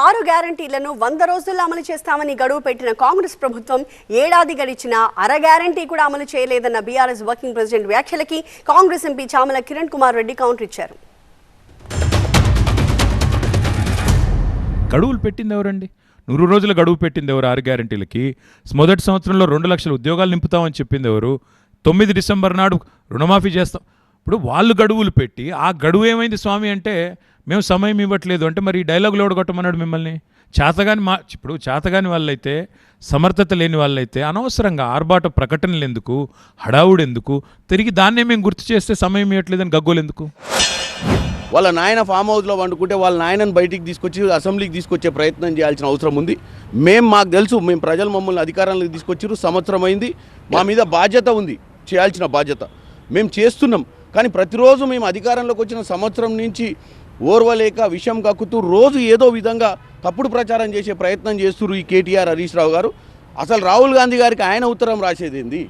6 గ్యారంటీలను 100 రోజుల్లో అమలు చేస్తామని గడువు పెట్టిన కాంగ్రెస్ ప్రభుత్వం ఏడాది గడిచినా అర గ్యారంటీ కూడా అమలు చేయలేదన్న బీఆర్ఎస్ వర్కింగ్ ప్రెసిడెంట్ వ్యాఖ్యలకి కాంగ్రెస్ ఎంపీ చామల కిరణ్ కుమార్ రెడ్డి కౌంటర్ ఇచ్చారు. గడువులు పెట్టింది ఎవరండి? 100 రోజుల గడువు పెట్టింది ఎవరు? 6 గ్యారంటీలకి. మొదటి సంవత్సరంలో 2 లక్షల ఉద్యోగాలు నింపుతామని చెప్పింది ఎవరు? 9 డిసెంబర్ నాడు రుణమాఫీ చేస్తాం. ఇప్పుడు వాళ్ళు గడువులు పెట్టి ఆ గడువు ఏమైంది స్వామి అంటే మేము సమయం ఇవ్వట్లేదు అంటే మరి ఈ డైలాగులు ఓడగొట్టమన్నాడు మిమ్మల్ని. ఇప్పుడు చేతగాని వాళ్ళైతే, సమర్థత లేని వాళ్ళైతే అనవసరంగా ఆర్భాట ప్రకటనలు ఎందుకు, హడావుడు ఎందుకు, తిరిగి దాన్నే మేము గుర్తు చేస్తే సమయం ఇవ్వట్లేదని గగ్గోలు ఎందుకు? వాళ్ళ నాయన ఫామ్ హౌస్లో వండుకుంటే వాళ్ళ నాయనను బయటికి తీసుకొచ్చి అసెంబ్లీకి తీసుకొచ్చే ప్రయత్నం చేయాల్సిన అవసరం ఉంది. మాకు తెలుసు, మేము ప్రజలు మమ్మల్ని అధికారంలోకి తీసుకొచ్చారు, సంవత్సరం అయింది, మా మీద బాధ్యత ఉంది, చేయాల్సిన బాధ్యత మేము చేస్తున్నాం. కానీ ప్రతిరోజు మేము అధికారంలోకి వచ్చిన సంవత్సరం నుంచి ఓర్వలేక విషయం కక్కుతూ రోజు ఏదో విధంగా తప్పుడు ప్రచారం చేసే ప్రయత్నం చేస్తున్నారు ఈ కేటీఆర్, హరీష్ రావు గారు. అసలు రాహుల్ గాంధీ గారికి ఆయన ఉత్తరం రాసేది ఏంది?